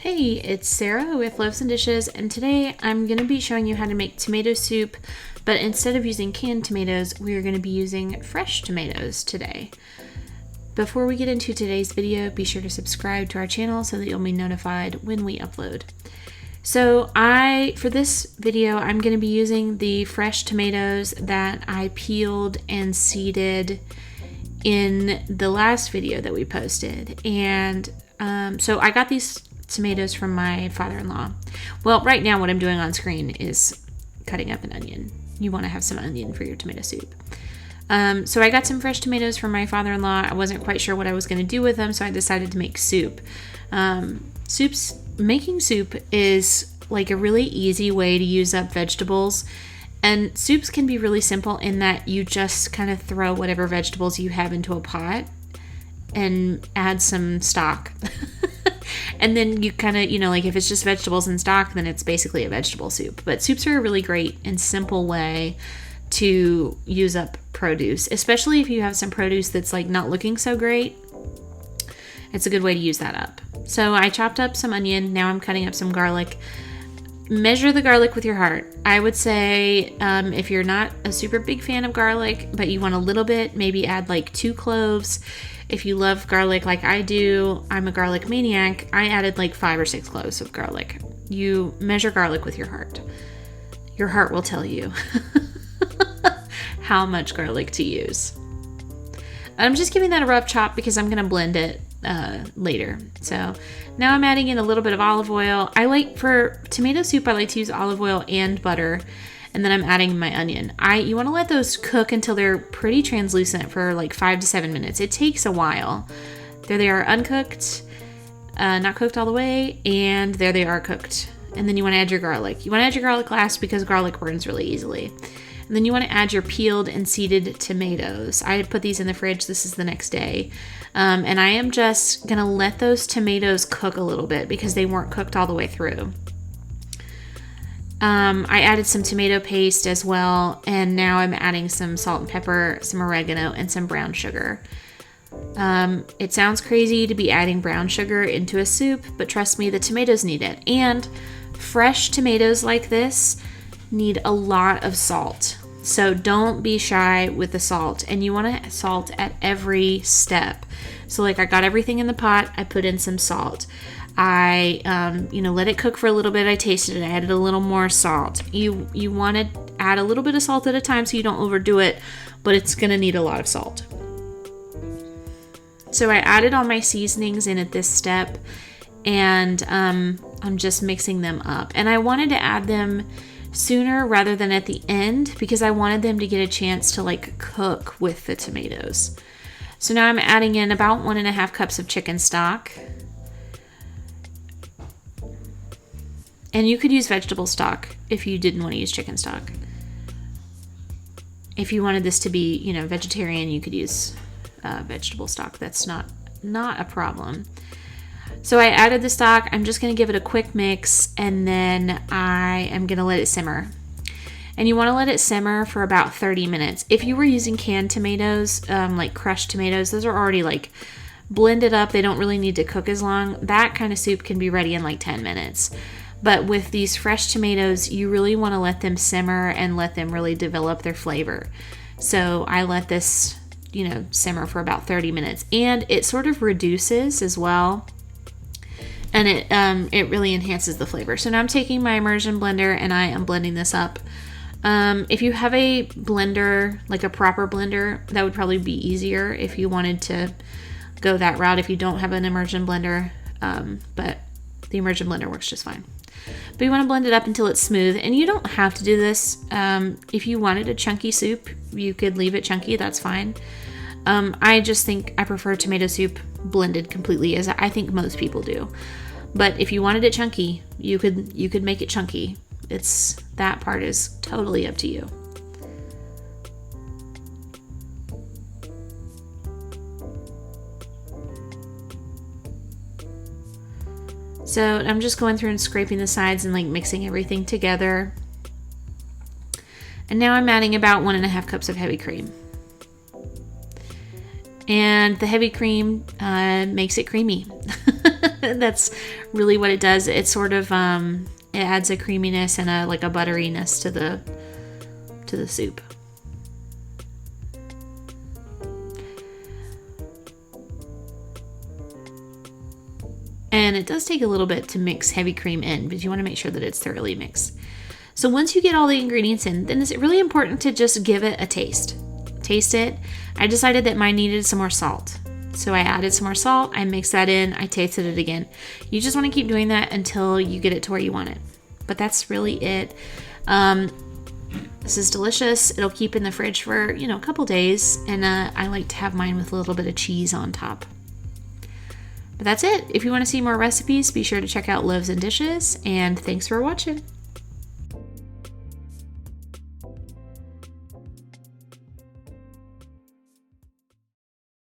Hey, it's Sarah with Loaves and Dishes, and today I'm going to be showing you how to make tomato soup, but instead of using canned tomatoes, we are going to be using fresh tomatoes today. Before we get into today's video, be sure to subscribe to our channel so that you'll be notified when we upload. So for this video, I'm going to be using the fresh tomatoes that I peeled and seeded in the last video that we posted. And so I got these tomatoes from my father-in-law. Well, right now what I'm doing on screen is cutting up an onion. You want to have some onion for your tomato soup. So I got some fresh tomatoes from my father-in-law. I wasn't quite sure what I was going to do with them, so I decided to make soup. Making soup is like a really easy way to use up vegetables. And soups can be really simple in that you just kind of throw whatever vegetables you have into a pot and add some stock. And then you kind of, like if it's just vegetables and stock, then it's basically a vegetable soup. But soups are a really great and simple way to use up produce, especially if you have some produce that's like not looking so great. It's a good way to use that up. So I chopped up some onion. Now I'm cutting up some garlic. Measure the garlic with your heart. I would say if you're not a super big fan of garlic, but you want a little bit, maybe add like 2 cloves. If you love garlic like I do, I'm a garlic maniac, I added like 5 or 6 cloves of garlic. You measure garlic with your heart. Your heart will tell you how much garlic to use. I'm just giving that a rough chop because I'm going to blend it later. So now I'm adding in a little bit of olive oil. For tomato soup, I like to use olive oil and butter. And then I'm adding my onion. You want to let those cook until they're pretty translucent for like 5 to 7 minutes. It takes a while. There they are uncooked, not cooked all the way, and there they are cooked. And then you want to add your garlic. You want to add your garlic last because garlic burns really easily. And then you want to add your peeled and seeded tomatoes. I put these in the fridge. This is the next day. And I am just going to let those tomatoes cook a little bit because they weren't cooked all the way through. I added some tomato paste as well, and now I'm adding some salt and pepper, some oregano, and some brown sugar. It sounds crazy to be adding brown sugar into a soup, but trust me, the tomatoes need it. And fresh tomatoes like this need a lot of salt. So don't be shy with the salt, and you want to salt at every step. So like I got everything in the pot, I put in some salt. I let it cook for a little bit. I tasted it. I added a little more salt. You want to add a little bit of salt at a time so you don't overdo it, but it's going to need a lot of salt. So I added all my seasonings in at this step, and I'm just mixing them up. And I wanted to add them sooner rather than at the end because I wanted them to get a chance to like cook with the tomatoes. So now I'm adding in about 1.5 cups of chicken stock. And you could use vegetable stock if you didn't want to use chicken stock. If you wanted this to be, vegetarian, you could use vegetable stock. That's not a problem. So I added the stock. I'm just going to give it a quick mix, and then I am going to let it simmer. And you want to let it simmer for about 30 minutes. If you were using canned tomatoes, like crushed tomatoes, those are already like blended up. They don't really need to cook as long. That kind of soup can be ready in like 10 minutes. But with these fresh tomatoes, you really want to let them simmer and let them really develop their flavor. So I let this, simmer for about 30 minutes. And it sort of reduces as well. And it really enhances the flavor. So now I'm taking my immersion blender and I am blending this up. If you have a blender, like a proper blender, that would probably be easier if you wanted to go that route if you don't have an immersion blender. But the immersion blender works just fine. But you want to blend it up until it's smooth, and you don't have to do this. If you wanted a chunky soup, you could leave it chunky, that's fine. I just think I prefer tomato soup blended completely, as I think most people do. But if you wanted it chunky, you could make it chunky. That part is totally up to you. So I'm just going through and scraping the sides and like mixing everything together. And now I'm adding about 1.5 cups of heavy cream. And the heavy cream makes it creamy. That's really what it does. It sort of it adds a creaminess and a butteriness to the soup. And it does take a little bit to mix heavy cream in, but you want to make sure that it's thoroughly mixed. So once you get all the ingredients in, then it's really important to just give it a taste. Taste it. I decided that mine needed some more salt. So I added some more salt, I mixed that in, I tasted it again. You just want to keep doing that until you get it to where you want it. But that's really it. This is delicious. It'll keep in the fridge for, a couple days. And I like to have mine with a little bit of cheese on top. But that's it. If you want to see more recipes, be sure to check out Loaves and Dishes. And thanks for watching.